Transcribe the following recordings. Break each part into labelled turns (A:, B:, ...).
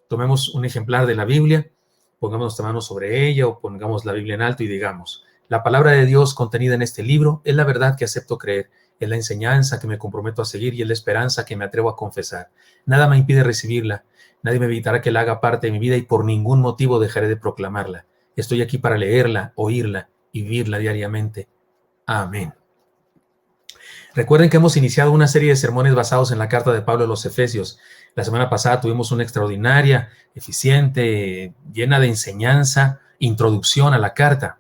A: Tomemos un ejemplar de la Biblia, pongamos nuestra mano sobre ella o pongamos la Biblia en alto y digamos: la palabra de Dios contenida en este libro es la verdad que acepto creer, es la enseñanza que me comprometo a seguir y es la esperanza que me atrevo a confesar. Nada me impide recibirla, nadie me evitará que la haga parte de mi vida y por ningún motivo dejaré de proclamarla. Estoy aquí para leerla, oírla y vivirla diariamente. Amén. Recuerden que hemos iniciado una serie de sermones basados en la carta de Pablo a los Efesios. La semana pasada tuvimos una extraordinaria, eficiente, llena de enseñanza, introducción a la carta.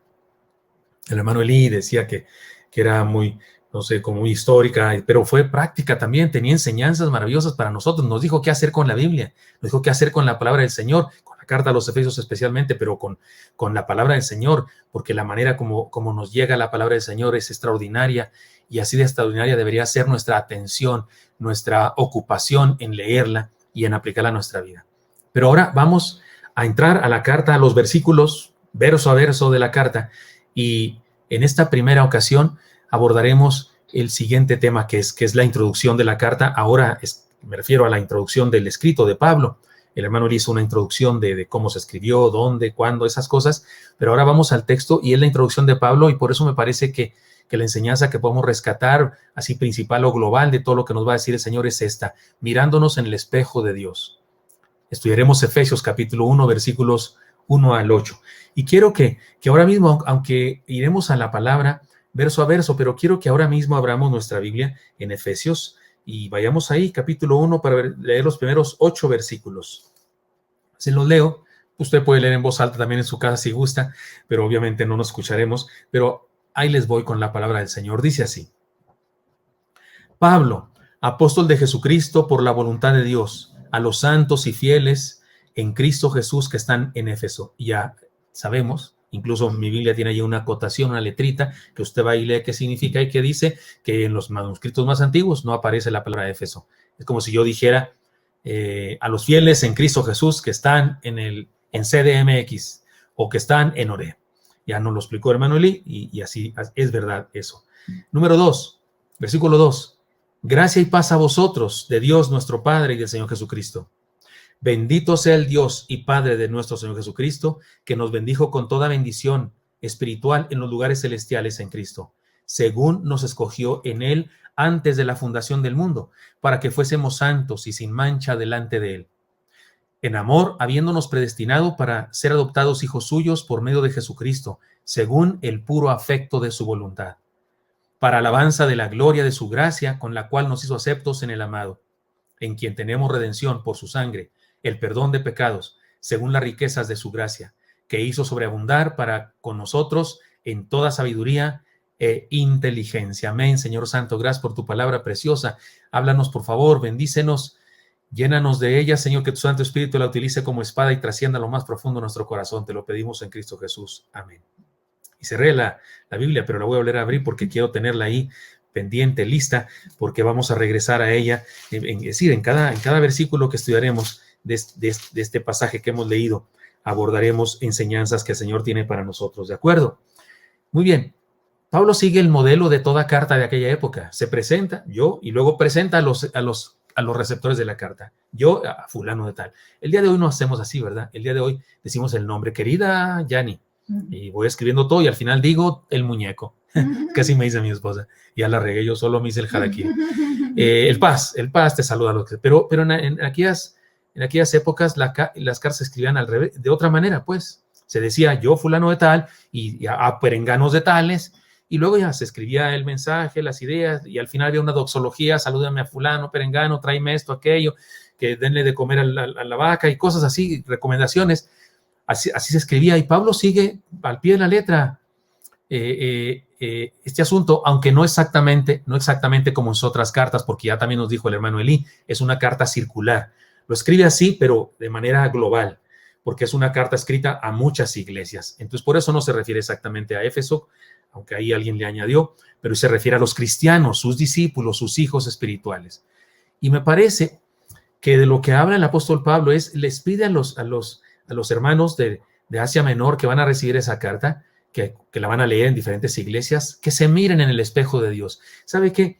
A: El hermano Eli decía que era muy, no sé, como muy histórica, pero fue práctica también, tenía enseñanzas maravillosas para nosotros. Nos dijo qué hacer con la Biblia, nos dijo qué hacer con la palabra del Señor, con la carta a los Efesios especialmente, pero con la palabra del Señor, porque la manera como nos llega la palabra del Señor es extraordinaria, y así de extraordinaria debería ser nuestra atención, nuestra ocupación en leerla y en aplicarla a nuestra vida. Pero ahora vamos a entrar a la carta, a los versículos, verso a verso de la carta, y en esta primera ocasión abordaremos el siguiente tema, que es la introducción de la carta. Ahora me refiero a la introducción del escrito de Pablo. El hermano le hizo una introducción de cómo se escribió, dónde, cuándo, esas cosas, pero ahora vamos al texto y es la introducción de Pablo, y por eso me parece que la enseñanza que podemos rescatar, así principal o global, de todo lo que nos va a decir el Señor es esta: mirándonos en el espejo de Dios. Estudiaremos Efesios capítulo 1, versículos 1 al 8. Y quiero que ahora mismo, aunque iremos a la palabra verso a verso, pero quiero que ahora mismo abramos nuestra Biblia en Efesios y vayamos ahí, capítulo 1, para leer los primeros 8 versículos. Se los leo. Usted puede leer en voz alta también en su casa si gusta, pero obviamente no nos escucharemos. Pero ahí les voy con la palabra del Señor. Dice así: Pablo, apóstol de Jesucristo por la voluntad de Dios, a los santos y fieles en Cristo Jesús que están en Éfeso. Ya sabemos, incluso mi Biblia tiene ahí una acotación, una letrita, que usted va y lee qué significa y que dice que en los manuscritos más antiguos no aparece la palabra Éfeso. Es como si yo dijera a los fieles en Cristo Jesús que están en CDMX o que están en Oré. Ya nos lo explicó el hermano Eli y así es verdad eso. Número 2, versículo 2. Gracia y paz a vosotros, de Dios nuestro Padre y del Señor Jesucristo. Bendito sea el Dios y Padre de nuestro Señor Jesucristo, que nos bendijo con toda bendición espiritual en los lugares celestiales en Cristo, según nos escogió en Él antes de la fundación del mundo, para que fuésemos santos y sin mancha delante de Él. En amor, habiéndonos predestinado para ser adoptados hijos suyos por medio de Jesucristo, según el puro afecto de su voluntad, para alabanza de la gloria de su gracia, con la cual nos hizo aceptos en el amado, en quien tenemos redención por su sangre, el perdón de pecados, según las riquezas de su gracia, que hizo sobreabundar para con nosotros en toda sabiduría e inteligencia. Amén, Señor Santo, gracias por tu palabra preciosa. Háblanos, por favor, bendícenos, llénanos de ella, Señor, que tu Santo Espíritu la utilice como espada y trascienda lo más profundo de nuestro corazón. Te lo pedimos en Cristo Jesús. Amén. Y cerré la Biblia, pero la voy a volver a abrir porque quiero tenerla ahí pendiente, lista, porque vamos a regresar a ella. Es decir, en cada versículo que estudiaremos de este pasaje que hemos leído, abordaremos enseñanzas que el Señor tiene para nosotros. ¿De acuerdo? Muy bien. Pablo sigue el modelo de toda carta de aquella época. Se presenta, yo, y luego presenta a los receptores de la carta. Yo, a fulano de tal. El día de hoy no hacemos así, ¿verdad? El día de hoy decimos el nombre: querida Yani. Y voy escribiendo todo y al final digo el muñeco. Casi me dice mi esposa. Ya la regué, yo solo me hice el harakiri. El paz te saluda. Pero en aquellas épocas las cartas se escribían al revés, de otra manera, pues. Se decía yo fulano de tal y a perenganos de tales, y luego ya se escribía el mensaje, las ideas, y al final había una doxología: salúdame a fulano, perengano, tráeme esto, aquello, que denle de comer a la vaca y cosas así, recomendaciones. Así se escribía, y Pablo sigue al pie de la letra este asunto, aunque no exactamente como en sus otras cartas, porque ya también nos dijo el hermano Eli, es una carta circular. Lo escribe así, pero de manera global, porque es una carta escrita a muchas iglesias. Entonces, por eso no se refiere exactamente a Éfeso, aunque ahí alguien le añadió, pero se refiere a los cristianos, sus discípulos, sus hijos espirituales. Y me parece que de lo que habla el apóstol Pablo les pide a los hermanos de Asia Menor que van a recibir esa carta, que la van a leer en diferentes iglesias, que se miren en el espejo de Dios. ¿Sabe qué?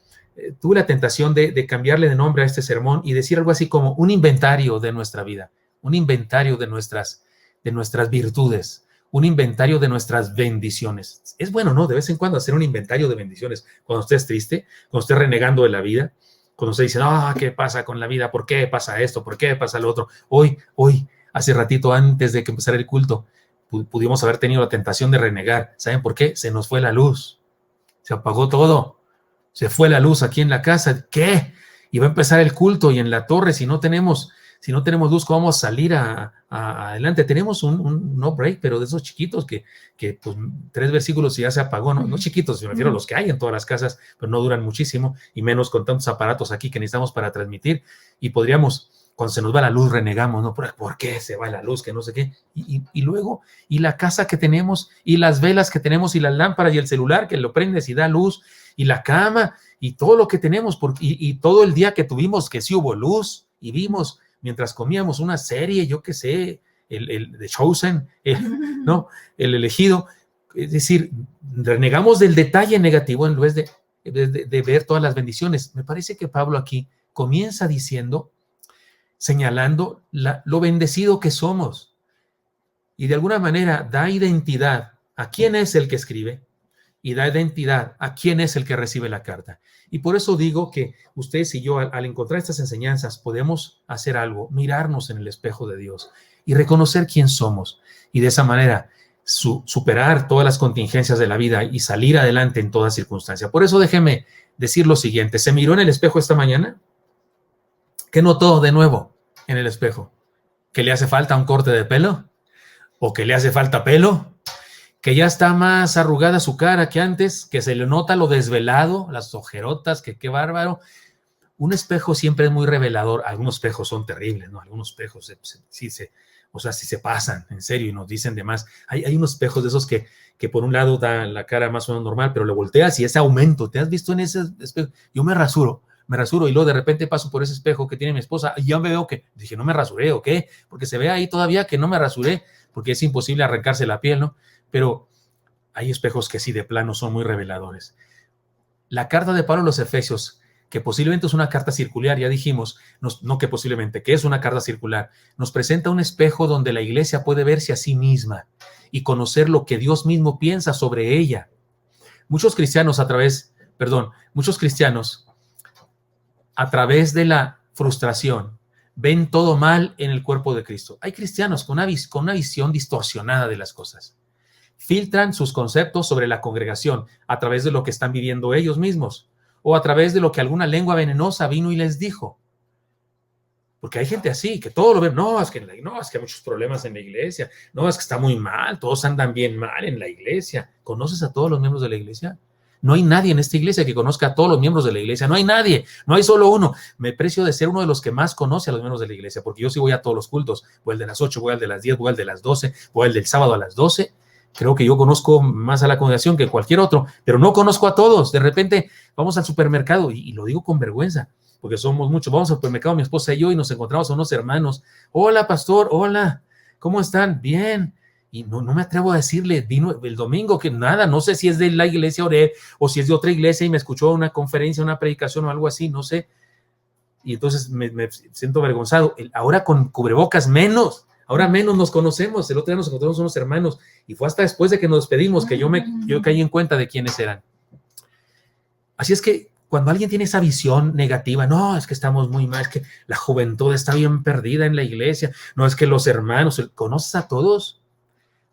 A: Tuve la tentación de cambiarle de nombre a este sermón y decir algo así como un inventario de nuestra vida, un inventario de nuestras virtudes, un inventario de nuestras bendiciones. Es bueno, ¿no? De vez en cuando hacer un inventario de bendiciones. Cuando usted es triste, cuando usted renegando de la vida, cuando usted dice, ¿qué pasa con la vida? ¿Por qué pasa esto? ¿Por qué pasa lo otro? Hoy, hace ratito antes de que empezara el culto, pudimos haber tenido la tentación de renegar. ¿Saben por qué? Se nos fue la luz. Se apagó todo. Se fue la luz aquí en la casa. ¿Qué? Y va a empezar el culto y en la torre, si no tenemos luz, ¿cómo vamos a salir adelante? Tenemos un no break, pero de esos chiquitos que pues 3 versículos y ya se apagó, ¿no? No chiquitos, me refiero a los que hay en todas las casas, pero no duran muchísimo, y menos con tantos aparatos aquí que necesitamos para transmitir, y podríamos, cuando se nos va la luz, renegamos, ¿no? ¿Por qué se va la luz? Que no sé qué. Y luego, y la casa que tenemos, y las velas que tenemos, y las lámparas, y el celular que lo prendes y da luz, y la cama, y todo lo que tenemos, y todo el día que tuvimos, que sí hubo luz, y vimos, mientras comíamos una serie, yo qué sé, el The Chosen, ¿no? El elegido. Es decir, renegamos del detalle negativo en vez de ver todas las bendiciones. Me parece que Pablo aquí comienza diciendo, señalando lo bendecido que somos, y de alguna manera da identidad a quién es el que escribe y da identidad a quién es el que recibe la carta. Y por eso digo que ustedes y yo, al encontrar estas enseñanzas, podemos hacer algo, mirarnos en el espejo de Dios y reconocer quién somos, y de esa manera superar todas las contingencias de la vida y salir adelante en toda circunstancia. Por eso déjeme decir lo siguiente: ¿se miró en el espejo esta mañana? ¿Qué notó de nuevo en el espejo? ¿Que le hace falta un corte de pelo? ¿O que le hace falta pelo? ¿Que ya está más arrugada su cara que antes? ¿Que se le nota lo desvelado? Las ojerotas, que qué bárbaro. Un espejo siempre es muy revelador. Algunos espejos son terribles, ¿no? Algunos espejos sí se pasan, en serio, y nos dicen de más. Hay unos espejos de esos que por un lado dan la cara más o menos normal, pero le volteas y ese aumento. ¿Te has visto en ese espejo? Yo me rasuro y luego de repente paso por ese espejo que tiene mi esposa y ya me veo que, dije, no me rasuré, ¿o qué? Porque se ve ahí todavía que no me rasuré, porque es imposible arrancarse la piel, ¿no? Pero hay espejos que sí, de plano, son muy reveladores. La carta de Pablo a los Efesios, que posiblemente es una carta circular, ya dijimos, no que posiblemente, que es una carta circular, nos presenta un espejo donde la iglesia puede verse a sí misma y conocer lo que Dios mismo piensa sobre ella. Muchos cristianos a través de la frustración ven todo mal en el cuerpo de Cristo. Hay cristianos con una visión distorsionada de las cosas. Filtran sus conceptos sobre la congregación a través de lo que están viviendo ellos mismos o a través de lo que alguna lengua venenosa vino y les dijo. Porque hay gente así, que todo lo ve, es que hay muchos problemas en la iglesia, es que está muy mal, todos andan bien mal en la iglesia. ¿Conoces a todos los miembros de la iglesia? No hay nadie en esta iglesia que conozca a todos los miembros de la iglesia, no hay nadie, no hay solo uno. Me precio de ser uno de los que más conoce a los miembros de la iglesia, porque yo sí voy a todos los cultos, voy al de las 8, voy al de las 10, voy al de las 12, voy al del sábado a las 12. Creo que yo conozco más a la congregación que cualquier otro, pero no conozco a todos. De repente vamos al supermercado, y lo digo con vergüenza, porque somos muchos. Vamos al supermercado, mi esposa y yo, y nos encontramos a unos hermanos. Hola, pastor, hola, ¿cómo están? Bien. Y no me atrevo a decirle, vino el domingo, que nada, no sé si es de la iglesia oré o si es de otra iglesia y me escuchó una conferencia, una predicación o algo así, no sé. Y entonces me siento avergonzado. Ahora con cubrebocas menos. Ahora menos nos conocemos. El otro día nos encontramos unos hermanos y fue hasta después de que nos despedimos que yo caí en cuenta de quiénes eran. Así es que cuando alguien tiene esa visión negativa, es que estamos muy mal, es que la juventud está bien perdida en la iglesia, es que los hermanos, ¿conoces a todos?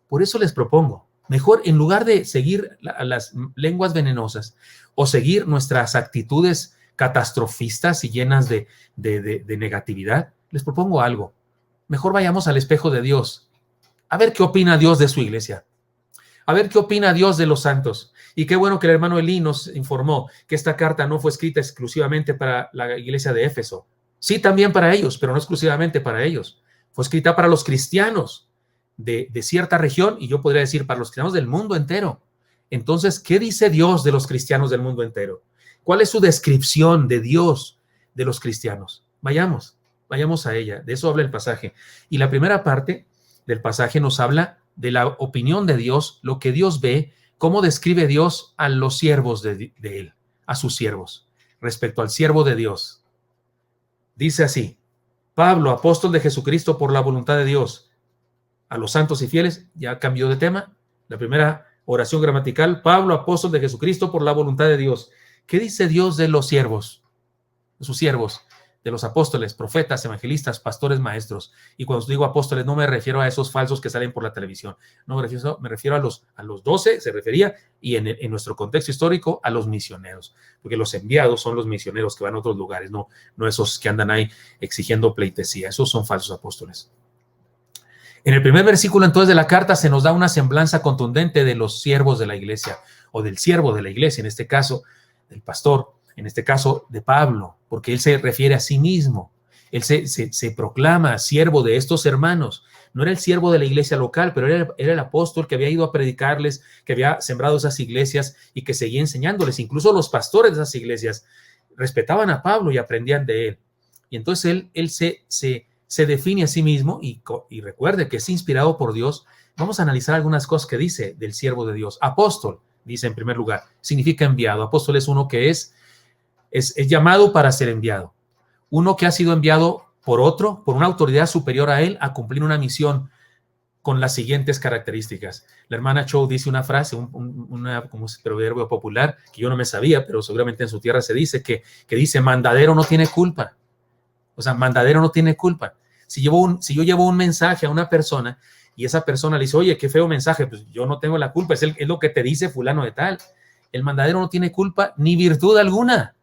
A: Por eso les propongo, mejor en lugar de seguir a las lenguas venenosas o seguir nuestras actitudes catastrofistas y llenas de negatividad, les propongo algo. Mejor vayamos al espejo de Dios, a ver qué opina Dios de su iglesia, a ver qué opina Dios de los santos. Y qué bueno que el hermano Elí nos informó que esta carta no fue escrita exclusivamente para la iglesia de Éfeso. Sí, también para ellos, pero no exclusivamente para ellos. Fue escrita para los cristianos de cierta región, y yo podría decir para los cristianos del mundo entero. Entonces, ¿qué dice Dios de los cristianos del mundo entero? ¿Cuál es su descripción de Dios de los cristianos? Vayamos a ella, de eso habla el pasaje. Y la primera parte del pasaje nos habla de la opinión de Dios, lo que Dios ve, cómo describe Dios a los siervos de Él, a sus siervos, respecto al siervo de Dios. Dice así: Pablo, apóstol de Jesucristo por la voluntad de Dios, a los santos y fieles. Ya cambió de tema. La primera oración gramatical: Pablo, apóstol de Jesucristo por la voluntad de Dios. ¿Qué dice Dios de los siervos? De sus siervos, de los apóstoles, profetas, evangelistas, pastores, maestros. Y cuando digo apóstoles, no me refiero a esos falsos que salen por la televisión. No me refiero a los 12, se refería, y en nuestro contexto histórico, a los misioneros. Porque los enviados son los misioneros que van a otros lugares, no esos que andan ahí exigiendo pleitesía. Esos son falsos apóstoles. En el primer versículo entonces de la carta se nos da una semblanza contundente de los siervos de la iglesia, o del siervo de la iglesia, en este caso del pastor, en este caso de Pablo, porque él se refiere a sí mismo. Él se proclama siervo de estos hermanos. No era el siervo de la iglesia local, pero era el apóstol que había ido a predicarles, que había sembrado esas iglesias y que seguía enseñándoles. Incluso los pastores de esas iglesias respetaban a Pablo y aprendían de él. Y entonces él se define a sí mismo y recuerde que es inspirado por Dios. Vamos a analizar algunas cosas que dice del siervo de Dios. Apóstol, dice en primer lugar, significa enviado. Apóstol es uno que es llamado para ser enviado. Uno que ha sido enviado por otro, por una autoridad superior a él, a cumplir una misión con las siguientes características. La hermana Cho dice una frase, como es proverbio popular, que yo no me sabía, pero seguramente en su tierra se dice, que dice: mandadero no tiene culpa. O sea, mandadero no tiene culpa. Si yo llevo un mensaje a una persona y esa persona le dice: oye, qué feo mensaje, pues yo no tengo la culpa, es lo que te dice fulano de tal. El mandadero no tiene culpa ni virtud alguna.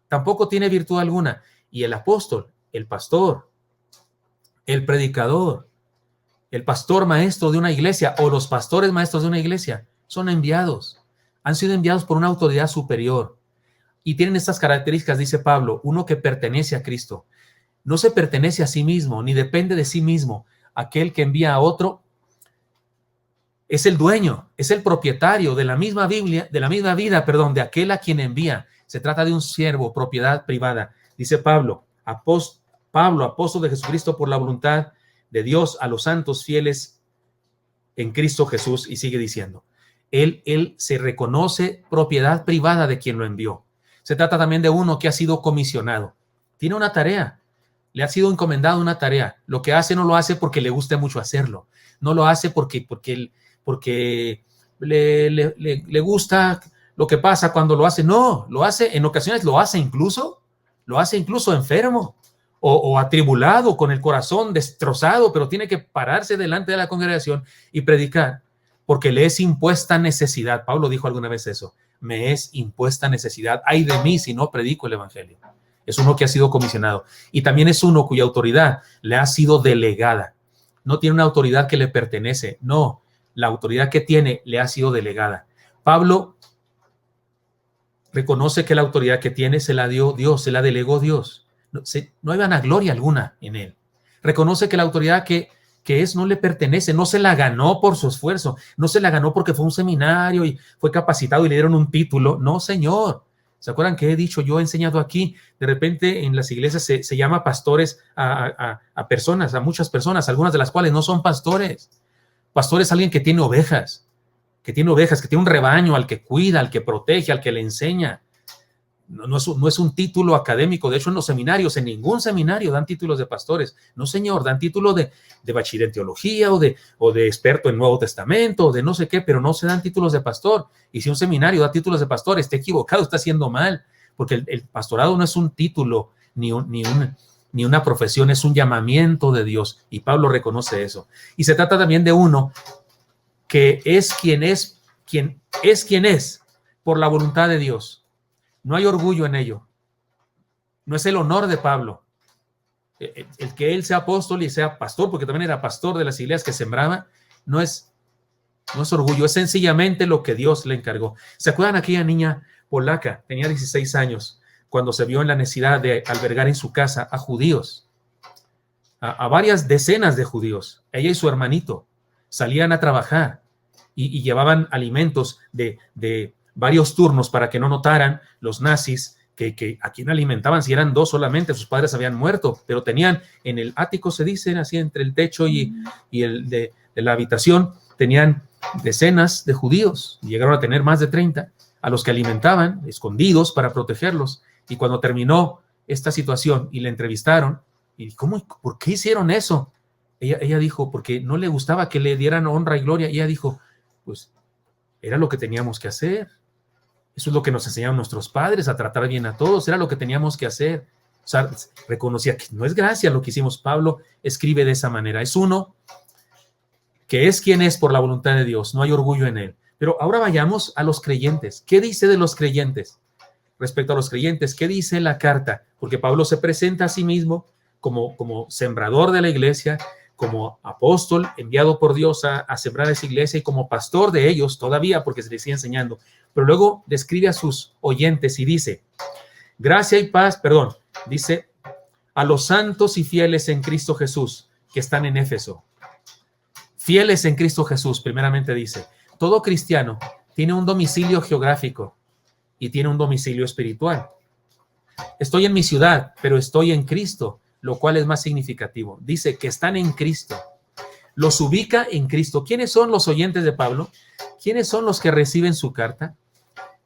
A: Tampoco tiene virtud alguna. Y el apóstol, el pastor, el predicador, el pastor maestro de una iglesia o los pastores maestros de una iglesia son enviados. Han sido enviados por una autoridad superior. Y tienen estas características, dice Pablo: uno que pertenece a Cristo. No se pertenece a sí mismo, ni depende de sí mismo. Aquel que envía a otro es el dueño, es el propietario de la misma vida, de aquel a quien envía. Se trata de un siervo, propiedad privada. Dice Pablo, apóstol de Jesucristo por la voluntad de Dios, a los santos fieles en Cristo Jesús. Y sigue diciendo, él se reconoce propiedad privada de quien lo envió. Se trata también de uno que ha sido comisionado. Tiene una tarea, le ha sido encomendado una tarea. Lo que hace no lo hace porque le guste mucho hacerlo. No lo hace porque le gusta lo que pasa cuando lo hace. No, lo hace, en ocasiones lo hace incluso enfermo o atribulado, con el corazón destrozado, pero tiene que pararse delante de la congregación y predicar porque le es impuesta necesidad. Pablo dijo alguna vez eso: me es impuesta necesidad, ay de mí si no predico el evangelio. Es uno que ha sido comisionado, y también es uno cuya autoridad le ha sido delegada. No tiene una autoridad que le pertenece, no, la autoridad que tiene le ha sido delegada. Pablo reconoce que la autoridad que tiene se la dio Dios, se la delegó Dios. No hay vanagloria alguna en él. Reconoce que la autoridad que es no le pertenece, no se la ganó por su esfuerzo, no se la ganó porque fue a un seminario y fue capacitado y le dieron un título. No, señor. ¿Se acuerdan que he dicho, yo he enseñado aquí? De repente en las iglesias se llama pastores a personas, a muchas personas, algunas de las cuales no son pastores. Pastor es alguien que tiene ovejas, que tiene un rebaño al que cuida, al que protege, al que le enseña. No es un título académico. De hecho, en los seminarios, en ningún seminario dan títulos de pastores. No, señor, dan título de bachiller en teología o de experto en Nuevo Testamento o de no sé qué, pero no se dan títulos de pastor. Y si un seminario da títulos de pastor, está equivocado, está haciendo mal, porque el pastorado no es un título ni una profesión, es un llamamiento de Dios, y Pablo reconoce eso. Y se trata también de uno que es quien es por la voluntad de Dios. No hay orgullo en ello. No es el honor de Pablo el que él sea apóstol y sea pastor, porque también era pastor de las iglesias que sembraba. No es orgullo, es sencillamente lo que Dios le encargó. ¿Se acuerdan aquella niña polaca? Tenía 16 años cuando se vio en la necesidad de albergar en su casa a judíos, a varias decenas de judíos. Ella y su hermanito salían a trabajar y llevaban alimentos de varios turnos para que no notaran los nazis que a quién alimentaban, si eran 2 solamente. Sus padres habían muerto, pero tenían en el ático, se dicen así, entre el techo y el de la habitación, tenían decenas de judíos, llegaron a tener más de 30, a los que alimentaban, escondidos para protegerlos. Y cuando terminó esta situación y le entrevistaron, y ¿cómo, por qué hicieron eso? Ella dijo, porque no le gustaba que le dieran honra y gloria. Y ella dijo, pues era lo que teníamos que hacer. Eso es lo que nos enseñaron nuestros padres, a tratar bien a todos. Era lo que teníamos que hacer. O sea, reconocía que no es gracia lo que hicimos. Pablo escribe de esa manera. Es uno que es quien es por la voluntad de Dios. No hay orgullo en él. Pero ahora vayamos a los creyentes. ¿Qué dice de los creyentes? Respecto a los creyentes, ¿qué dice la carta? Porque Pablo se presenta a sí mismo como sembrador de la iglesia, como apóstol enviado por Dios a sembrar esa iglesia y como pastor de ellos todavía, porque se les sigue enseñando. Pero luego describe a sus oyentes y dice, gracia y paz, dice, a los santos y fieles en Cristo Jesús que están en Éfeso. Fieles en Cristo Jesús, primeramente dice, todo cristiano tiene un domicilio geográfico y tiene un domicilio espiritual. Estoy en mi ciudad, pero estoy en Cristo, lo cual es más significativo. Dice que están en Cristo. Los ubica en Cristo. ¿Quiénes son los oyentes de Pablo? ¿Quiénes son los que reciben su carta?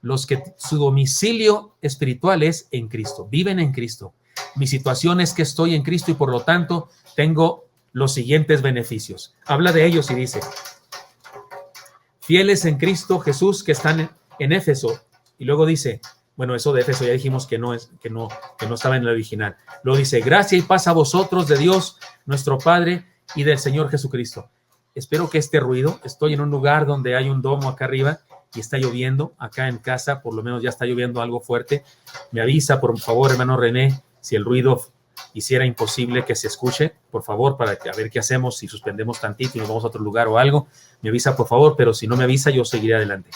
A: Los que su domicilio espiritual es en Cristo, viven en Cristo. Mi situación es que estoy en Cristo y por lo tanto tengo los siguientes beneficios. Habla de ellos y dice, fieles en Cristo Jesús que están en Éfeso. Y luego dice, bueno, eso de Éfeso ya dijimos que no estaba en el original. Luego dice, gracia y paz a vosotros de Dios, nuestro Padre, y del Señor Jesucristo. Espero que este ruido, estoy en un lugar donde hay un domo acá arriba y está lloviendo, acá en casa, por lo menos ya está lloviendo algo fuerte. Me avisa, por favor, hermano René, si el ruido hiciera imposible que se escuche, por favor, para a ver qué hacemos, si suspendemos tantito y nos vamos a otro lugar o algo. Me avisa, por favor, pero si no me avisa, yo seguiré adelante.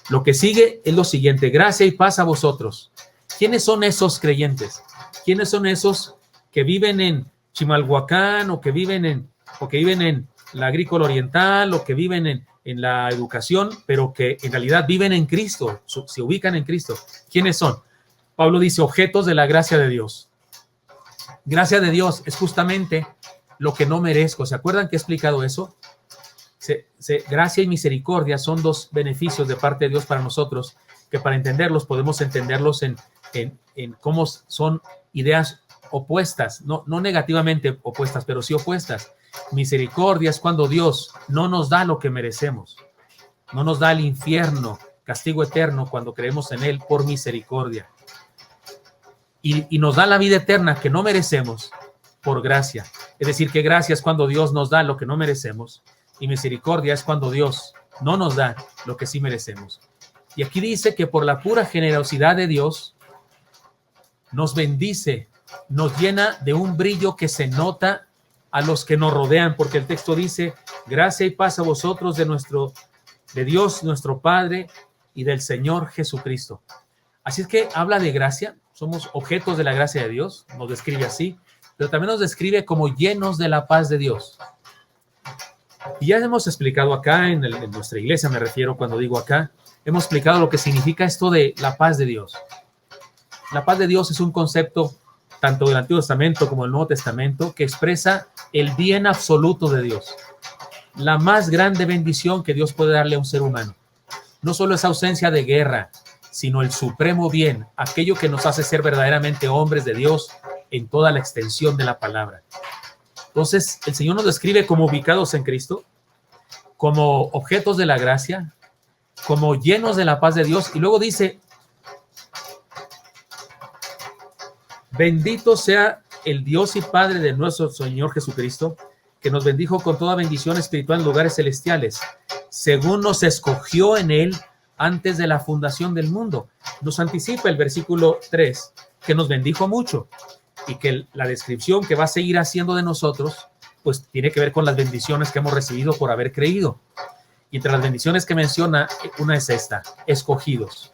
A: Lo que sigue es lo siguiente, gracia y paz a vosotros. ¿Quiénes son esos creyentes? ¿Quiénes son esos que viven en Chimalhuacán o que viven en la agrícola oriental o que viven en la educación, pero que en realidad viven en Cristo, se ubican en Cristo? ¿Quiénes son? Pablo dice, objetos de la gracia de Dios. Gracia de Dios es justamente lo que no merezco. ¿Se acuerdan que he explicado eso? Gracia y misericordia son dos beneficios de parte de Dios para nosotros, que para entenderlos podemos entenderlos en cómo son ideas opuestas, no negativamente opuestas, pero sí opuestas. Misericordia es cuando Dios no nos da lo que merecemos, no nos da el infierno, castigo eterno cuando creemos en Él por misericordia. Y nos da la vida eterna que no merecemos por gracia. Es decir, que gracia es cuando Dios nos da lo que no merecemos y misericordia es cuando Dios no nos da lo que sí merecemos. Y aquí dice que por la pura generosidad de Dios nos bendice, nos llena de un brillo que se nota a los que nos rodean, porque el texto dice, gracia y paz a vosotros de Dios, nuestro Padre, y del Señor Jesucristo. Así es que habla de gracia, somos objetos de la gracia de Dios, nos describe así, pero también nos describe como llenos de la paz de Dios. Y ya hemos explicado acá, en nuestra iglesia me refiero cuando digo acá, hemos explicado lo que significa esto de la paz de Dios. La paz de Dios es un concepto tanto del Antiguo Testamento como del Nuevo Testamento que expresa el bien absoluto de Dios. La más grande bendición que Dios puede darle a un ser humano. No solo es ausencia de guerra, sino el supremo bien, aquello que nos hace ser verdaderamente hombres de Dios en toda la extensión de la palabra. Entonces, el Señor nos describe como ubicados en Cristo, como objetos de la gracia, como llenos de la paz de Dios. Y luego dice, bendito sea el Dios y Padre de nuestro Señor Jesucristo, que nos bendijo con toda bendición espiritual en lugares celestiales, según nos escogió en Él antes de la fundación del mundo. Nos anticipa el versículo 3, que nos bendijo mucho y que la descripción que va a seguir haciendo de nosotros, pues tiene que ver con las bendiciones que hemos recibido por haber creído. Y entre las bendiciones que menciona, una es esta, escogidos.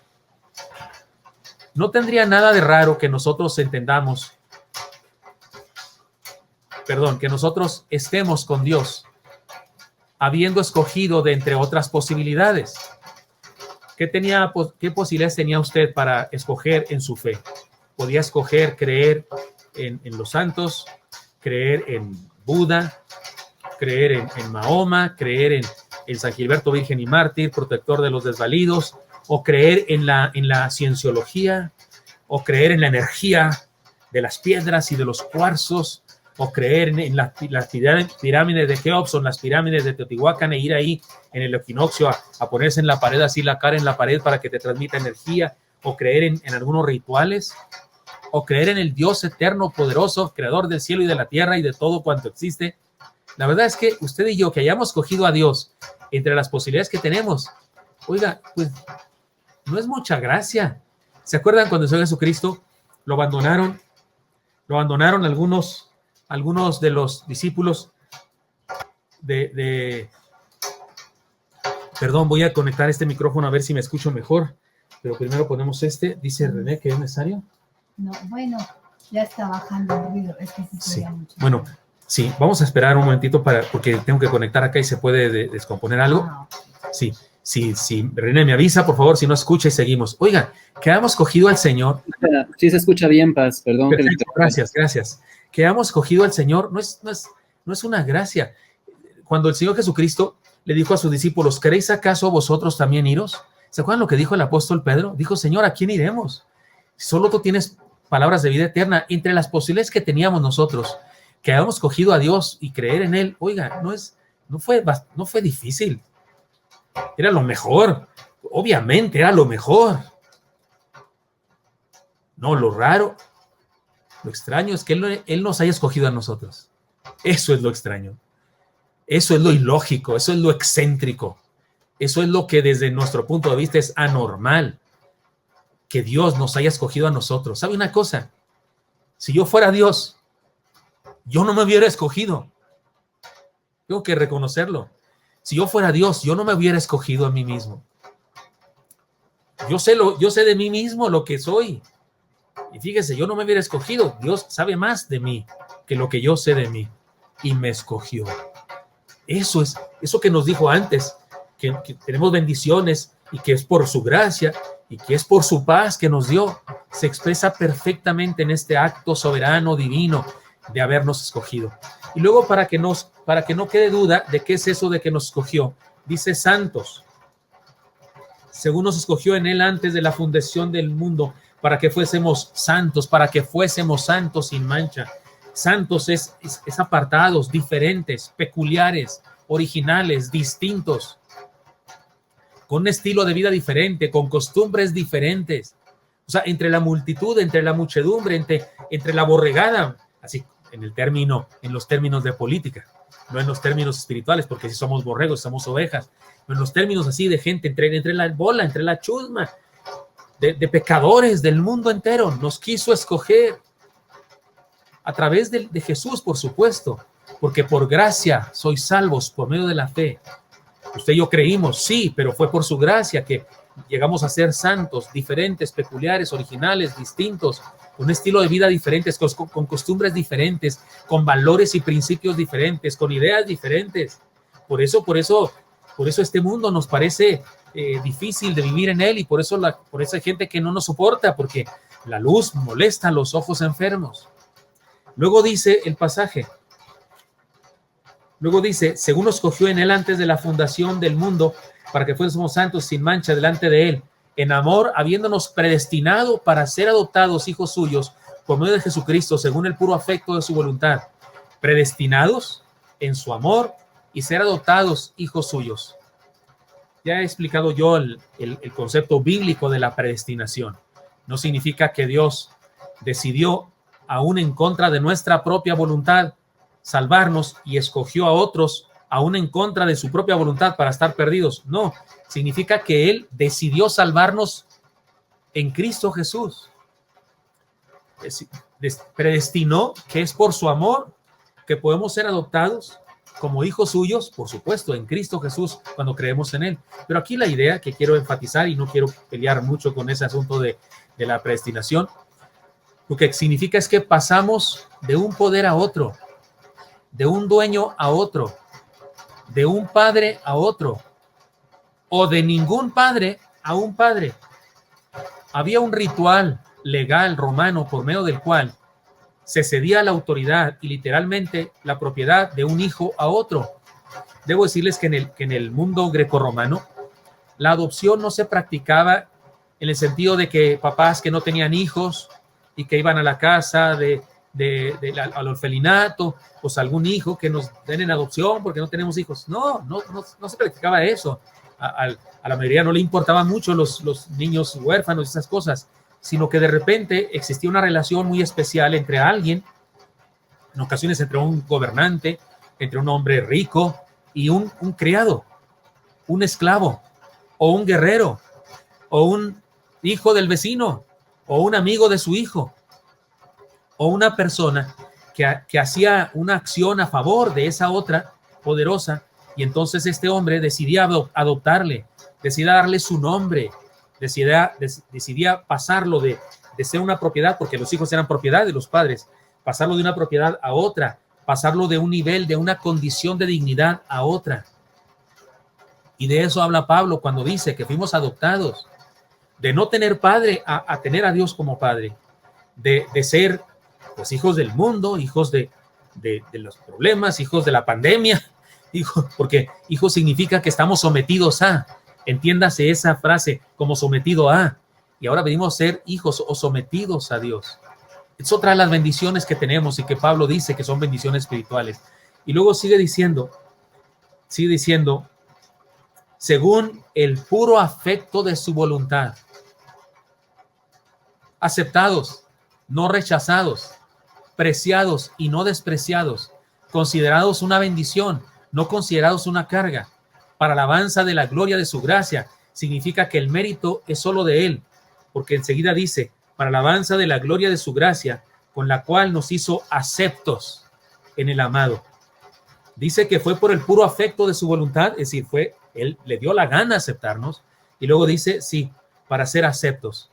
A: No tendría nada de raro que nosotros entendamos, que nosotros estemos con Dios, habiendo escogido de entre otras posibilidades. ¿Qué posibilidades tenía usted para escoger en su fe? Podía escoger creer en los santos, creer en Buda, creer en Mahoma, creer en San Gilberto Virgen y Mártir, protector de los desvalidos, o creer en la cienciología, o creer en la energía de las piedras y de los cuarzos, o creer en las pirámides de Keops o en las pirámides de Teotihuacán e ir ahí en el equinoccio a ponerse en la pared, así la cara en la pared para que te transmita energía, o creer en algunos rituales, o creer en el Dios eterno, poderoso, creador del cielo y de la tierra y de todo cuanto existe. La verdad es que usted y yo, que hayamos cogido a Dios entre las posibilidades que tenemos, oiga, pues no es mucha gracia. ¿Se acuerdan cuando el Señor Jesucristo lo abandonaron algunos de los discípulos Perdón, voy a conectar este micrófono a ver si me escucho mejor, pero primero ponemos este. Dice René que es necesario.
B: No, bueno, ya está bajando el ruido. Es que
A: sí. Bueno, sí, vamos a esperar un momentito porque tengo que conectar acá y se puede descomponer algo. Sí. Sí, René me avisa, por favor, si no escucha y seguimos. Oiga, que hemos cogido al Señor.
C: Sí, se escucha bien, Paz, perdón.
A: Perfecto, gracias. Que hemos cogido al Señor no es una gracia. Cuando el Señor Jesucristo le dijo a sus discípulos, ¿queréis acaso vosotros también iros? ¿Se acuerdan lo que dijo el apóstol Pedro? Dijo, Señor, ¿a quién iremos? Solo tú tienes palabras de vida eterna. Entre las posibilidades que teníamos nosotros, que hayamos cogido a Dios y creer en Él, oiga, no fue difícil. Era lo mejor, obviamente era lo mejor. No, lo raro, lo extraño es que Él nos haya escogido a nosotros. Eso es lo extraño. Eso es lo ilógico, eso es lo excéntrico. Eso es lo que desde nuestro punto de vista es anormal. Que Dios nos haya escogido a nosotros. ¿Sabe una cosa? Si yo fuera Dios, yo no me hubiera escogido. Tengo que reconocerlo. Si yo fuera Dios, yo no me hubiera escogido a mí mismo. Yo sé de mí mismo lo que soy. Y fíjese, yo no me hubiera escogido. Dios sabe más de mí que lo que yo sé de mí. Y me escogió. Eso que nos dijo antes, que tenemos bendiciones y que es por su gracia y que es por su paz que nos dio, se expresa perfectamente en este acto soberano, divino, de habernos escogido. Y luego para que no quede duda de qué es eso de que nos escogió, dice santos, según nos escogió en Él antes de la fundación del mundo, para que fuésemos santos sin mancha. Santos es apartados, diferentes, peculiares, originales, distintos, con un estilo de vida diferente, con costumbres diferentes. O sea, entre la multitud, entre la muchedumbre, entre la borregada, así en los términos de política, no en los términos espirituales, porque si somos borregos, somos ovejas, pero en los términos así de gente, entre la bola, entre la chusma, de pecadores del mundo entero, nos quiso escoger a través de Jesús, por supuesto, porque por gracia sois salvos por medio de la fe. Usted y yo creímos, sí, pero fue por su gracia que llegamos a ser santos, diferentes, peculiares, originales, distintos, con un estilo de vida diferente, con costumbres diferentes, con valores y principios diferentes, con ideas diferentes. Por eso este mundo nos parece difícil de vivir en él y por eso hay gente que no nos soporta, porque la luz molesta a los ojos enfermos. Luego dice el pasaje, según nos escogió en Él antes de la fundación del mundo, para que fuésemos santos sin mancha delante de Él, en amor, habiéndonos predestinado para ser adoptados hijos suyos por medio de Jesucristo, según el puro afecto de su voluntad. Predestinados en su amor y ser adoptados hijos suyos. Ya he explicado yo el concepto bíblico de la predestinación. No significa que Dios decidió, aún en contra de nuestra propia voluntad, salvarnos y escogió a otros aún en contra de su propia voluntad para estar perdidos. No, significa que Él decidió salvarnos en Cristo Jesús. Predestinó que es por su amor que podemos ser adoptados como hijos suyos, por supuesto, en Cristo Jesús, cuando creemos en Él. Pero aquí la idea que quiero enfatizar, y no quiero pelear mucho con ese asunto de la predestinación, lo que significa es que pasamos de un poder a otro, de un dueño a otro, de un padre a otro, o de ningún padre a un padre. Había un ritual legal romano por medio del cual se cedía la autoridad y literalmente la propiedad de un hijo a otro. Debo decirles que en el mundo grecorromano la adopción no se practicaba en el sentido de que papás que no tenían hijos y que iban a la casa al orfelinato, pues algún hijo que nos den en adopción porque no tenemos hijos. No se practicaba eso. A la mayoría no le importaban mucho los niños huérfanos y esas cosas, sino que de repente existía una relación muy especial entre alguien, en ocasiones entre un gobernante, entre un hombre rico y un criado, un esclavo, o un guerrero, o un hijo del vecino, o un amigo de su hijo, o una persona que hacía una acción a favor de esa otra poderosa, y entonces este hombre decidía adoptarle, decidía darle su nombre, decidía pasarlo de ser una propiedad, porque los hijos eran propiedad de los padres, pasarlo de una propiedad a otra, pasarlo de un nivel, de una condición de dignidad a otra. Y de eso habla Pablo cuando dice que fuimos adoptados, de no tener padre a tener a Dios como padre, de ser pues hijos del mundo, hijos de los problemas, hijos de la pandemia, porque hijo significa que estamos sometidos a, entiéndase esa frase como sometido a, y ahora venimos a ser hijos o sometidos a Dios. Es otra de las bendiciones que tenemos y que Pablo dice que son bendiciones espirituales. Y luego sigue diciendo, según el puro afecto de su voluntad, aceptados, no rechazados, preciados y no despreciados, considerados una bendición, no considerados una carga, para alabanza de la gloria de su gracia. Significa que el mérito es solo de Él, porque enseguida dice, para alabanza de la gloria de su gracia, con la cual nos hizo aceptos en el amado. Dice que fue por el puro afecto de su voluntad, es decir, Él le dio la gana aceptarnos, y luego dice, sí, para ser aceptos.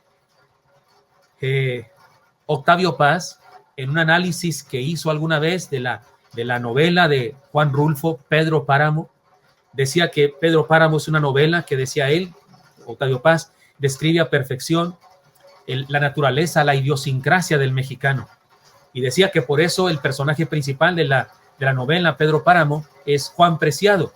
A: Octavio Paz, en un análisis que hizo alguna vez de la novela de Juan Rulfo, Pedro Páramo, decía que Pedro Páramo es una novela que, decía él, Octavio Paz, describe a perfección la naturaleza, la idiosincrasia del mexicano. Y decía que por eso el personaje principal de la novela Pedro Páramo es Juan Preciado.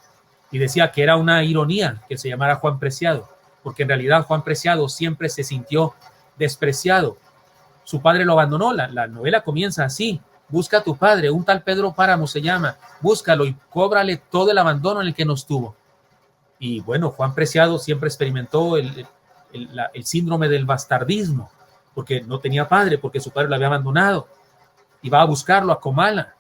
A: Y decía que era una ironía que se llamara Juan Preciado, porque en realidad Juan Preciado siempre se sintió despreciado. Su padre lo abandonó. La novela comienza así: busca a tu padre, un tal Pedro Páramo se llama, búscalo y cóbrale todo el abandono en el que nos tuvo. Y bueno, Juan Preciado siempre experimentó el síndrome del bastardismo, porque no tenía padre, porque su padre lo había abandonado, y va a buscarlo a Comala,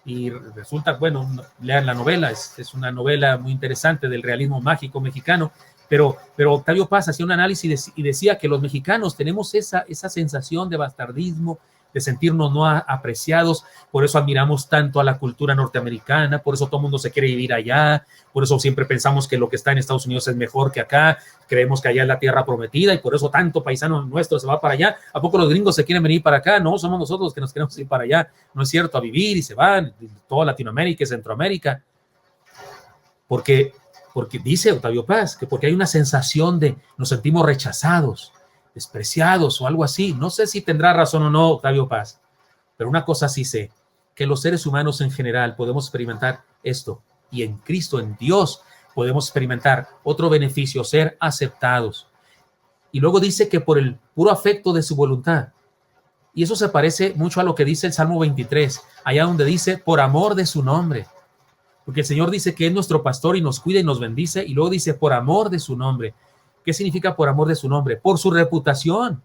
A: y resulta, bueno, lean la novela, es una novela muy interesante del realismo mágico mexicano, pero Octavio Paz hacía un análisis y decía que los mexicanos tenemos esa sensación de bastardismo, de sentirnos no apreciados, por eso admiramos tanto a la cultura norteamericana, por eso todo el mundo se quiere vivir allá, por eso siempre pensamos que lo que está en Estados Unidos es mejor que acá, creemos que allá es la tierra prometida y por eso tanto paisano nuestro se va para allá. ¿A poco los gringos se quieren venir para acá? No, somos nosotros los que nos queremos ir para allá, no es cierto, a vivir, y se van, toda Latinoamérica y Centroamérica, porque dice Octavio Paz, que porque hay una sensación de nos sentimos rechazados, despreciados o algo así. No sé si tendrá razón o no Octavio Paz, pero una cosa sí sé, que los seres humanos en general podemos experimentar esto, y en Cristo, en Dios, podemos experimentar otro beneficio, ser aceptados. Y luego dice que por el puro afecto de su voluntad, y eso se parece mucho a lo que dice el Salmo 23, allá donde dice por amor de su nombre, porque el Señor dice que es nuestro pastor y nos cuida y nos bendice, y luego dice por amor de su nombre. ¿Qué significa por amor de su nombre? Por su reputación,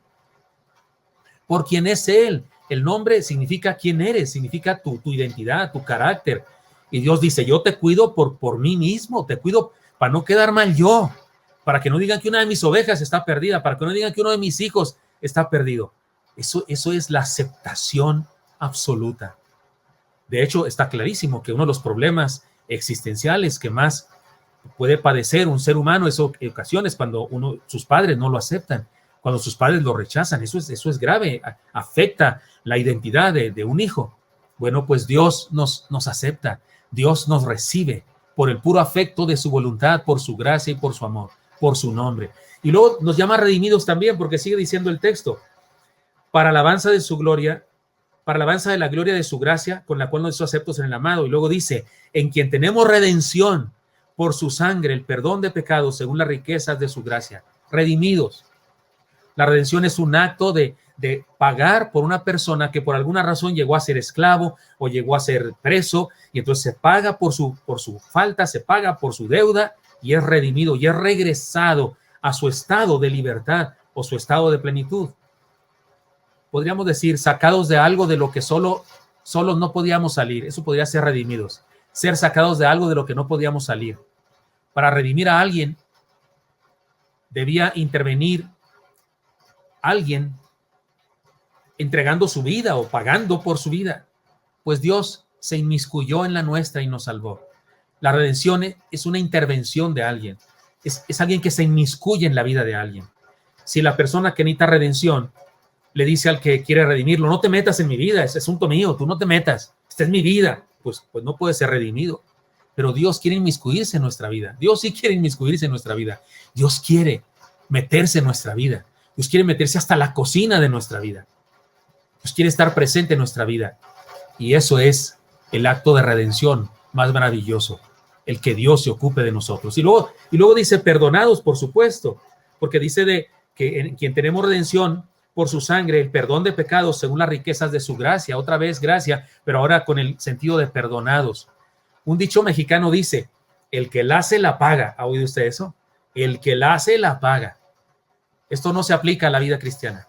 A: por quién es Él. El nombre significa quién eres, significa tu identidad, tu carácter. Y Dios dice, yo te cuido por mí mismo, te cuido para no quedar mal yo, para que no digan que una de mis ovejas está perdida, para que no digan que uno de mis hijos está perdido. Eso es la aceptación absoluta. De hecho, está clarísimo que uno de los problemas existenciales que más puede padecer un ser humano es ocasiones cuando sus padres no lo aceptan, cuando sus padres lo rechazan. Eso es grave, afecta la identidad de un hijo. Bueno, pues Dios nos acepta, Dios nos recibe por el puro afecto de su voluntad, por su gracia y por su amor, por su nombre. Y luego nos llama redimidos también, porque sigue diciendo el texto, para alabanza de su gloria, para alabanza de la gloria de su gracia, con la cual nos hizo aceptos en el amado. Y luego dice, en quien tenemos redención por su sangre, el perdón de pecados según las riquezas de su gracia. Redimidos. La redención es un acto de pagar por una persona que por alguna razón llegó a ser esclavo o llegó a ser preso, y entonces se paga por su falta, se paga por su deuda, y es redimido y es regresado a su estado de libertad o su estado de plenitud. Podríamos decir, sacados de algo de lo que solos no podíamos salir. Eso podría ser redimidos. Ser sacados de algo de lo que no podíamos salir. Para redimir a alguien, debía intervenir alguien entregando su vida o pagando por su vida. Pues Dios se inmiscuyó en la nuestra y nos salvó. La redención es una intervención de alguien. Es alguien que se inmiscuye en la vida de alguien. Si la persona que necesita redención le dice al que quiere redimirlo, no te metas en mi vida, es asunto mío, tú no te metas, esta es mi vida, pues no puede ser redimido. Pero Dios quiere inmiscuirse en nuestra vida. Dios sí quiere inmiscuirse en nuestra vida. Dios quiere meterse en nuestra vida. Dios quiere meterse hasta la cocina de nuestra vida. Dios quiere estar presente en nuestra vida. Y eso es el acto de redención más maravilloso, el que Dios se ocupe de nosotros. Y luego dice perdonados, por supuesto, porque dice que en quien tenemos redención por su sangre, el perdón de pecados según las riquezas de su gracia. Otra vez gracia, pero ahora con el sentido de perdonados. Un dicho mexicano dice, el que la hace la paga. ¿Ha oído usted eso? El que la hace la paga. Esto no se aplica a la vida cristiana.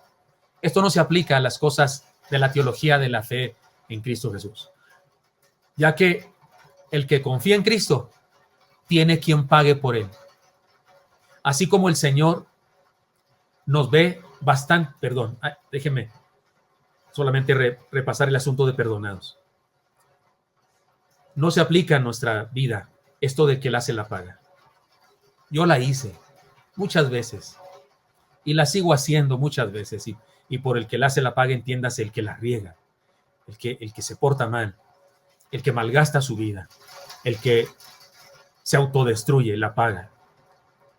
A: Esto no se aplica a las cosas de la teología de la fe en Cristo Jesús. Ya que el que confía en Cristo tiene quien pague por él. Así como el Señor nos ve bastante, déjeme solamente repasar el asunto de perdonados. No se aplica a nuestra vida esto de que la hace la paga. Yo la hice muchas veces y la sigo haciendo muchas veces, y por el que la hace la paga entiéndase el que la riega, el que se porta mal, el que malgasta su vida, el que se autodestruye, la paga.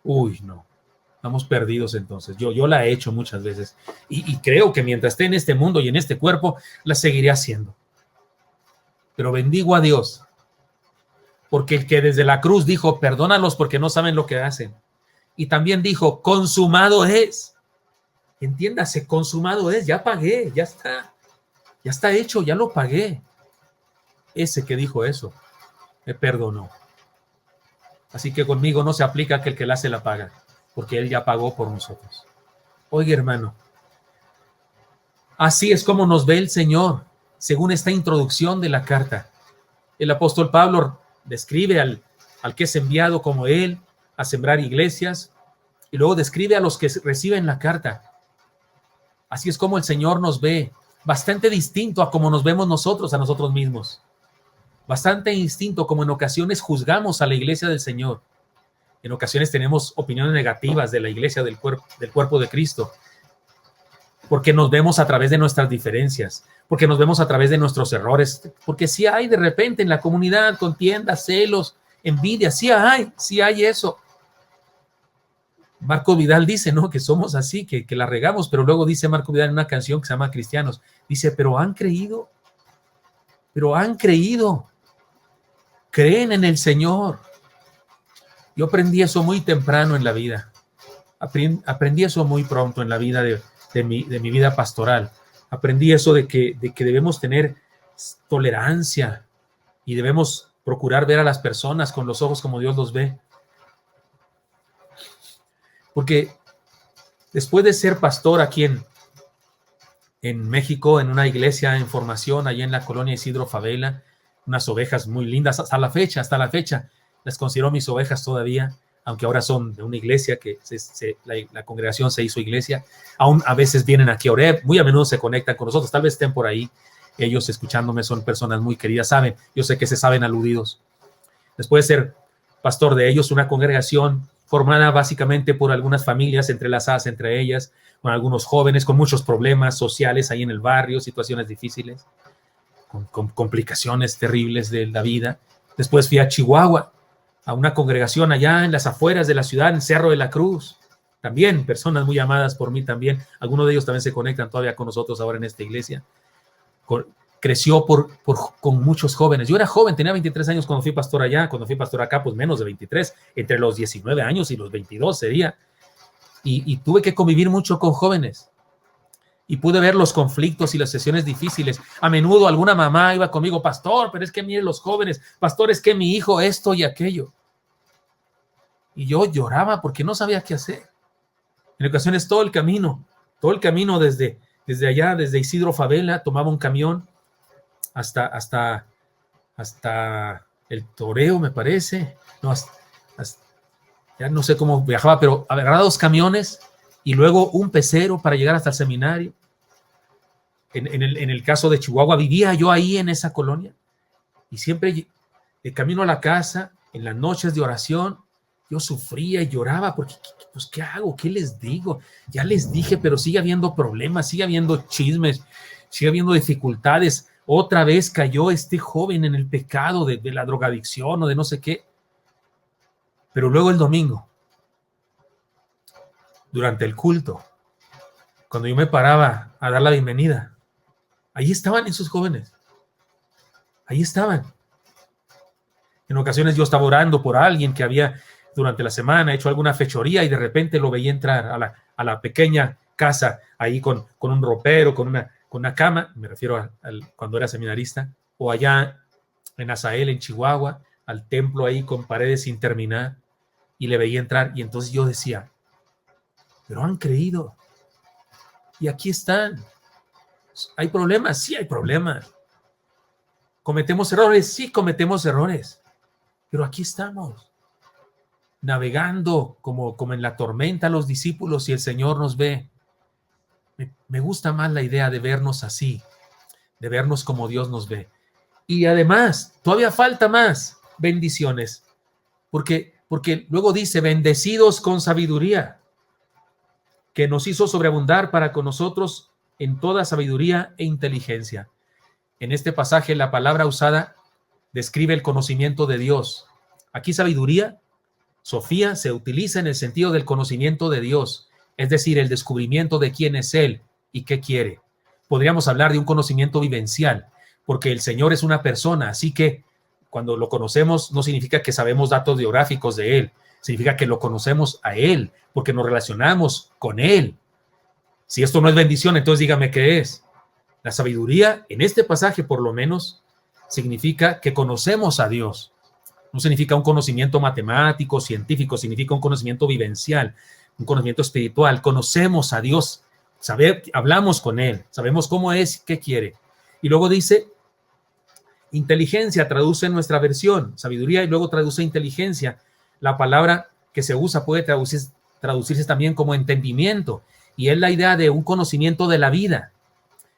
A: Uy, no. Estamos perdidos entonces. Yo la he hecho muchas veces y creo que mientras esté en este mundo y en este cuerpo, la seguiré haciendo. Pero bendigo a Dios, porque el que desde la cruz dijo, perdónalos porque no saben lo que hacen. Y también dijo, consumado es. Entiéndase, consumado es, ya pagué, ya está hecho, ya lo pagué. Ese que dijo eso, me perdonó. Así que conmigo no se aplica que el que la hace la paga, porque Él ya pagó por nosotros. Oiga, hermano, así es como nos ve el Señor, según esta introducción de la carta. El apóstol Pablo describe al que es enviado como Él a sembrar iglesias, y luego describe a los que reciben la carta. Así es como el Señor nos ve, bastante distinto a como nos vemos nosotros a nosotros mismos. Bastante distinto como en ocasiones juzgamos a la iglesia del Señor. En ocasiones tenemos opiniones negativas de la iglesia del cuerpo de Cristo, porque nos vemos a través de nuestras diferencias, porque nos vemos a través de nuestros errores, porque sí hay de repente en la comunidad contiendas, celos, envidia, sí hay eso. Marco Vidal dice, ¿no?, que somos así, que la regamos, pero luego dice Marco Vidal en una canción que se llama Cristianos, dice, pero han creído, creen en el Señor. Yo aprendí eso muy temprano en la vida, aprendí eso muy pronto en la vida de mi vida pastoral. Aprendí eso de que debemos tener tolerancia y debemos procurar ver a las personas con los ojos como Dios los ve. Porque después de ser pastor aquí en México, en una iglesia en formación, allá en la colonia Isidro Favela, unas ovejas muy lindas, hasta la fecha, las considero mis ovejas todavía, aunque ahora son de una iglesia que la congregación se hizo iglesia. Aún a veces vienen aquí a Oreb, muy a menudo se conectan con nosotros, tal vez estén por ahí, ellos escuchándome, son personas muy queridas, saben, yo sé que se saben aludidos. Después de ser pastor de ellos, una congregación formada básicamente por algunas familias entrelazadas entre ellas, con algunos jóvenes, con muchos problemas sociales ahí en el barrio, situaciones difíciles, con complicaciones terribles de la vida. Después fui a Chihuahua, a una congregación allá en las afueras de la ciudad, en Cerro de la Cruz. También personas muy amadas por mí también. Algunos de ellos también se conectan todavía con nosotros ahora en esta iglesia. creció con muchos jóvenes. Yo era joven, tenía 23 años cuando fui pastor allá, cuando fui pastor acá, pues menos de 23, entre los 19 años y los 22 sería. Y tuve que convivir mucho con jóvenes. Y pude ver los conflictos y las sesiones difíciles. A menudo alguna mamá iba conmigo, pastor, pero es que mire los jóvenes, pastor, es que mi hijo esto y aquello. Y yo lloraba porque no sabía qué hacer. En ocasiones todo el camino desde allá, desde Isidro Favela, tomaba un camión hasta el Toreo, me parece. No, ya no sé cómo viajaba, pero agarraba 2 camiones y luego un pecero para llegar hasta el seminario. En el caso de Chihuahua, vivía yo ahí en esa colonia y siempre de camino a la casa, en las noches de oración, yo sufría y lloraba porque, pues, ¿qué hago? ¿Qué les digo? Ya les dije, pero sigue habiendo problemas, sigue habiendo chismes, sigue habiendo dificultades. Otra vez cayó este joven en el pecado de la drogadicción o de no sé qué. Pero luego el domingo, durante el culto, cuando yo me paraba a dar la bienvenida, ahí estaban esos jóvenes. Ahí estaban. En ocasiones yo estaba orando por alguien que había durante la semana hecho alguna fechoría y de repente lo veía entrar a la pequeña casa ahí con un ropero, con una cama, me refiero cuando era seminarista, o allá en Azael, en Chihuahua, al templo ahí con paredes sin terminar, y le veía entrar y entonces yo decía, pero han creído y aquí están. ¿Hay problemas? Sí hay problemas. ¿Cometemos errores? Sí cometemos errores, pero aquí estamos navegando como en la tormenta los discípulos y el Señor nos ve. Me gusta más la idea de vernos así, de vernos como Dios nos ve. Y además, todavía falta más bendiciones, porque luego dice, bendecidos con sabiduría, que nos hizo sobreabundar para con nosotros en toda sabiduría e inteligencia. En este pasaje la palabra usada describe el conocimiento de Dios. Aquí sabiduría, Sofía, se utiliza en el sentido del conocimiento de Dios, es decir, el descubrimiento de quién es Él y qué quiere. Podríamos hablar de un conocimiento vivencial, porque el Señor es una persona, así que cuando lo conocemos no significa que sabemos datos biográficos de Él, significa que lo conocemos a Él, porque nos relacionamos con Él. Si esto no es bendición, entonces dígame qué es. La sabiduría, en este pasaje por lo menos, significa que conocemos a Dios. No significa un conocimiento matemático, científico, significa un conocimiento vivencial, un conocimiento espiritual. Conocemos a Dios, hablamos con Él, sabemos cómo es, qué quiere. Y luego dice, inteligencia, traduce en nuestra versión, sabiduría, y luego traduce inteligencia. La palabra que se usa puede traducirse también como entendimiento, y es la idea de un conocimiento de la vida,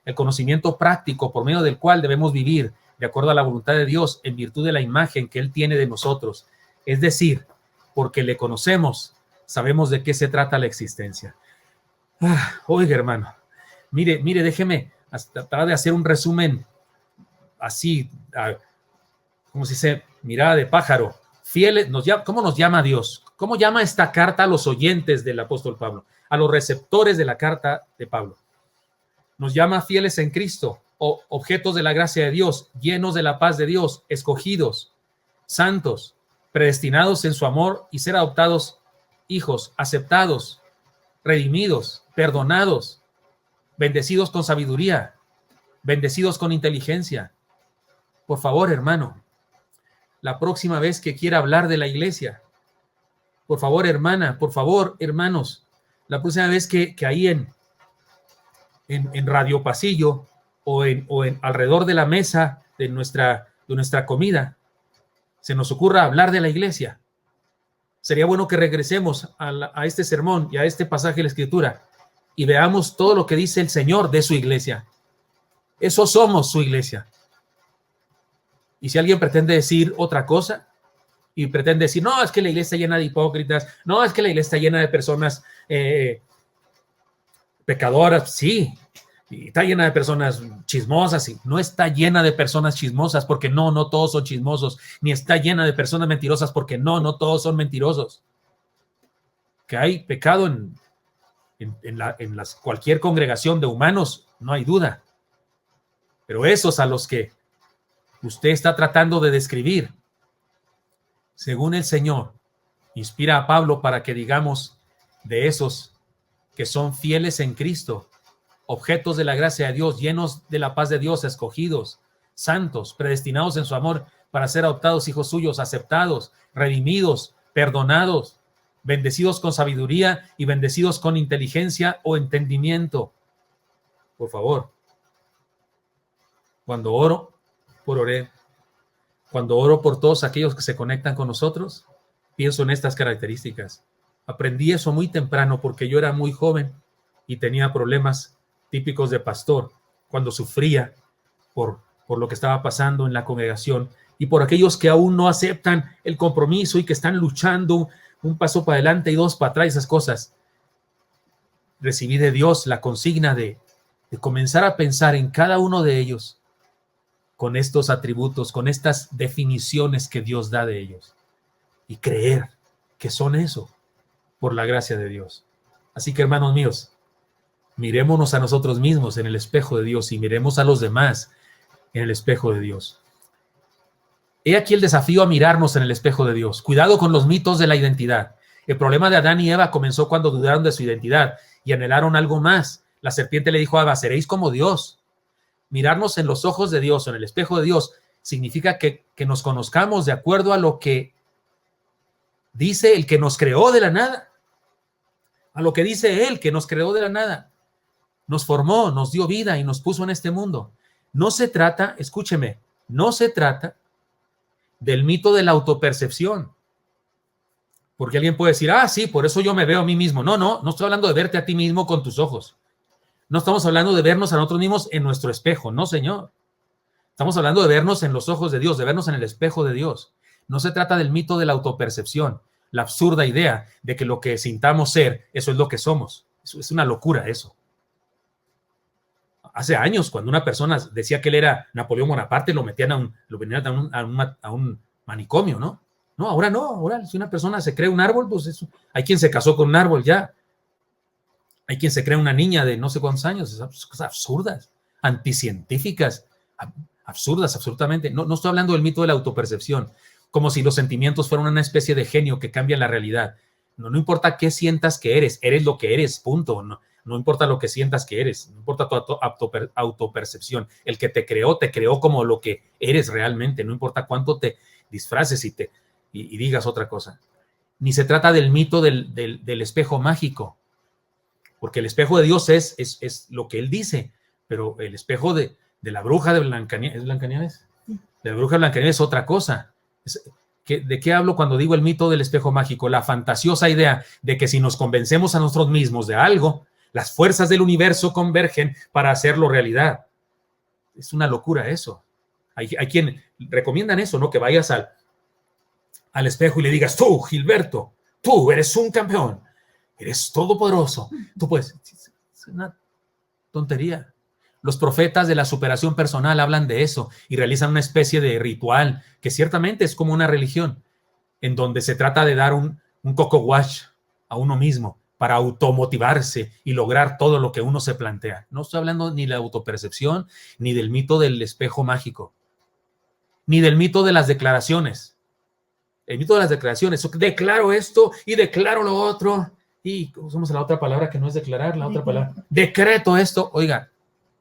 A: el conocimiento práctico por medio del cual debemos vivir de acuerdo a la voluntad de Dios, en virtud de la imagen que Él tiene de nosotros. Es decir, porque le conocemos, sabemos de qué se trata la existencia. Oiga, hermano, mire, déjeme tratar de hacer un resumen así, como se dice, mirada de pájaro. Fieles, ¿cómo nos llama Dios? ¿Cómo llama esta carta a los oyentes del apóstol Pablo? A los receptores de la carta de Pablo. Nos llama fieles en Cristo, o objetos de la gracia de Dios, llenos de la paz de Dios, escogidos, santos, predestinados en su amor y ser adoptados hijos, aceptados, redimidos, perdonados, bendecidos con sabiduría, bendecidos con inteligencia. Por favor, hermano, la próxima vez que quiera hablar de la iglesia, por favor, hermana, por favor, hermanos, la próxima vez que ahí en Radio Pasillo o en alrededor de la mesa de nuestra comida se nos ocurra hablar de la iglesia, sería bueno que regresemos a este sermón y a este pasaje de la Escritura y veamos todo lo que dice el Señor de su iglesia. Eso somos su iglesia. Y si alguien pretende decir otra cosa y pretende decir, no, es que la iglesia está llena de hipócritas, no, es que la iglesia está llena de personas pecadoras, sí, y está llena de personas chismosas, y no está llena de personas chismosas, porque no todos son chismosos, ni está llena de personas mentirosas, porque no todos son mentirosos. Que hay pecado en cualquier congregación de humanos, no hay duda. Pero esos a los que usted está tratando de describir, según el Señor, inspira a Pablo para que digamos de esos que son fieles en Cristo, objetos de la gracia de Dios, llenos de la paz de Dios, escogidos, santos, predestinados en su amor para ser adoptados hijos suyos, aceptados, redimidos, perdonados, bendecidos con sabiduría y bendecidos con inteligencia o entendimiento. Por favor, cuando oro por Oreb, cuando oro por todos aquellos que se conectan con nosotros, pienso en estas características. Aprendí eso muy temprano porque yo era muy joven y tenía problemas típicos de pastor cuando sufría por lo que estaba pasando en la congregación y por aquellos que aún no aceptan el compromiso y que están luchando un paso para adelante y dos para atrás, esas cosas. Recibí de Dios la consigna de comenzar a pensar en cada uno de ellos con estos atributos, con estas definiciones que Dios da de ellos y creer que son eso por la gracia de Dios. Así que, hermanos míos, mirémonos a nosotros mismos en el espejo de Dios y miremos a los demás en el espejo de Dios. He aquí el desafío a mirarnos en el espejo de Dios. Cuidado con los mitos de la identidad. El problema de Adán y Eva comenzó cuando dudaron de su identidad y anhelaron algo más. La serpiente le dijo a Eva, seréis como Dios. Mirarnos en los ojos de Dios o en el espejo de Dios significa que nos conozcamos de acuerdo a lo que dice el que nos creó de la nada. A lo que dice Él, que nos creó de la nada. Nos formó, nos dio vida y nos puso en este mundo. No se trata, escúcheme, no se trata del mito de la autopercepción. Porque alguien puede decir, sí, por eso yo me veo a mí mismo. No estoy hablando de verte a ti mismo con tus ojos. No estamos hablando de vernos a nosotros mismos en nuestro espejo, no, señor. Estamos hablando de vernos en los ojos de Dios, de vernos en el espejo de Dios. No se trata del mito de la autopercepción, la absurda idea de que lo que sintamos ser, eso es lo que somos. Eso es una locura, eso. Hace años, cuando una persona decía que él era Napoleón Bonaparte, lo metían a un manicomio, ¿no? No, ahora no. Ahora, si una persona se cree un árbol, pues eso. Hay quien se casó con un árbol ya. Hay quien se cree una niña de no sé cuántos años. Esas cosas absurdas, anticientíficas, absurdas, absolutamente. No estoy hablando del mito de la autopercepción, como si los sentimientos fueran una especie de genio que cambia la realidad. No importa qué sientas que eres lo que eres, punto. No importa lo que sientas que eres, no importa tu autopercepción. El que te creó como lo que eres realmente, no importa cuánto te disfraces y digas otra cosa. Ni se trata del mito del espejo mágico, porque el espejo de Dios es lo que Él dice, pero el espejo de la bruja de Blancanieves, ¿es Blancanieves? De la bruja de Blancanieves es otra cosa. ¿De qué hablo cuando digo el mito del espejo mágico? La fantasiosa idea de que si nos convencemos a nosotros mismos de algo, las fuerzas del universo convergen para hacerlo realidad. Es una locura eso. Hay quien recomiendan eso, ¿no? Que vayas al espejo y le digas, tú, Gilberto, tú eres un campeón, eres todopoderoso. Tú puedes. Es una tontería. Los profetas de la superación personal hablan de eso y realizan una especie de ritual que ciertamente es como una religión, en donde se trata de dar un coco wash a uno mismo para automotivarse y lograr todo lo que uno se plantea. No estoy hablando ni de la autopercepción, ni del mito del espejo mágico, ni del mito de las declaraciones. El mito de las declaraciones, declaro esto y declaro lo otro, y usamos la otra palabra que no es declarar, la otra palabra, decreto esto. Oiga,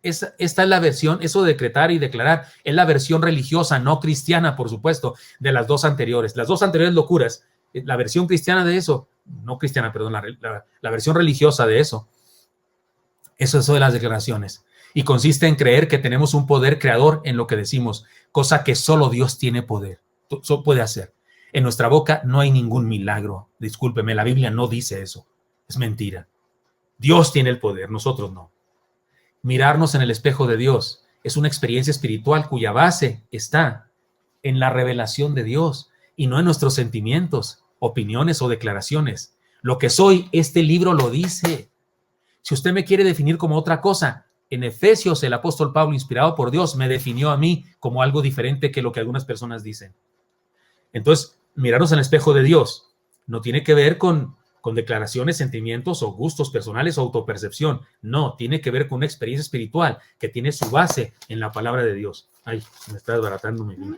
A: esta es la versión, eso de decretar y declarar, es la versión religiosa, no cristiana, por supuesto, de las dos anteriores. Las dos anteriores locuras, la versión cristiana de eso, no cristiana, perdón, la versión religiosa de eso es eso de las declaraciones. Y consiste en creer que tenemos un poder creador en lo que decimos, cosa que solo Dios tiene poder, puede hacer. En nuestra boca no hay ningún milagro. Discúlpeme, la Biblia no dice eso. Es mentira. Dios tiene el poder, nosotros no. Mirarnos en el espejo de Dios es una experiencia espiritual cuya base está en la revelación de Dios y no en nuestros sentimientos, opiniones o declaraciones. Lo que soy, este libro lo dice. Si usted me quiere definir como otra cosa, en Efesios el apóstol Pablo, inspirado por Dios, me definió a mí como algo diferente que lo que algunas personas dicen. Entonces, mirarnos en el espejo de Dios no tiene que ver con con declaraciones, sentimientos o gustos personales o autopercepción. No, tiene que ver con una experiencia espiritual que tiene su base en la palabra de Dios. Ay, me está desbaratando mi vida.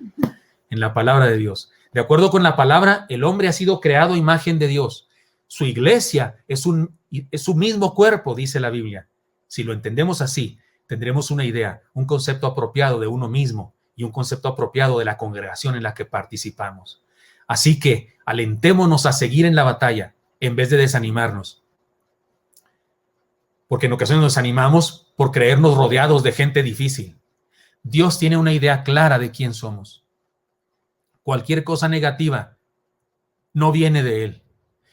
A: En la palabra de Dios. De acuerdo con la palabra, el hombre ha sido creado a imagen de Dios. Su iglesia es su mismo cuerpo, dice la Biblia. Si lo entendemos así, tendremos una idea, un concepto apropiado de uno mismo y un concepto apropiado de la congregación en la que participamos. Así que alentémonos a seguir en la batalla en vez de desanimarnos. Porque en ocasiones nos animamos por creernos rodeados de gente difícil. Dios tiene una idea clara de quién somos. Cualquier cosa negativa no viene de Él.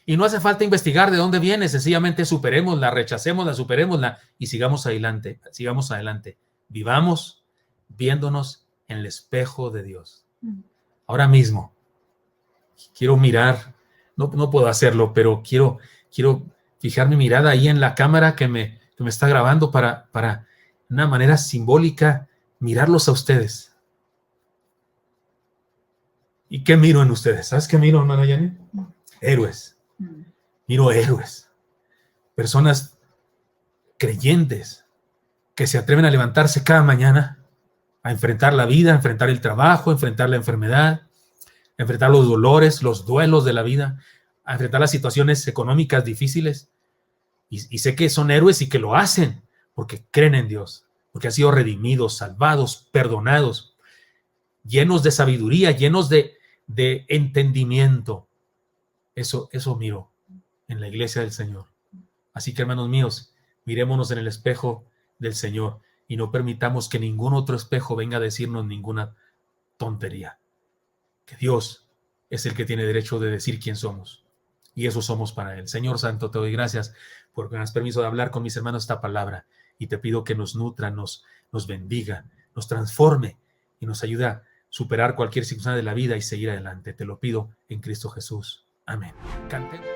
A: Y no hace falta investigar de dónde viene, sencillamente superémosla, rechacémosla, superémosla y sigamos adelante, sigamos adelante. Vivamos viéndonos en el espejo de Dios. Ahora mismo, quiero mirar, no puedo hacerlo, pero quiero fijar mi mirada ahí en la cámara que me está grabando para de una manera simbólica mirarlos a ustedes. ¿Y qué miro en ustedes? ¿Sabes qué miro, hermana Yanni? Héroes. Miro héroes. Personas creyentes que se atreven a levantarse cada mañana a enfrentar la vida, a enfrentar el trabajo, a enfrentar la enfermedad, a enfrentar los dolores, los duelos de la vida, a enfrentar las situaciones económicas difíciles. Y sé que son héroes y que lo hacen porque creen en Dios, porque han sido redimidos, salvados, perdonados, llenos de sabiduría, llenos de entendimiento. Eso miro en la iglesia del Señor. Así que, hermanos míos, mirémonos en el espejo del Señor y no permitamos que ningún otro espejo venga a decirnos ninguna tontería. Que Dios es el que tiene derecho de decir quién somos. Y eso somos para Él. Señor Santo, te doy gracias porque me das permiso de hablar con mis hermanos esta palabra y te pido que nos nutra, nos bendiga, nos transforme y nos ayude a superar cualquier circunstancia de la vida y seguir adelante. Te lo pido en Cristo Jesús. Amén. Cantemos.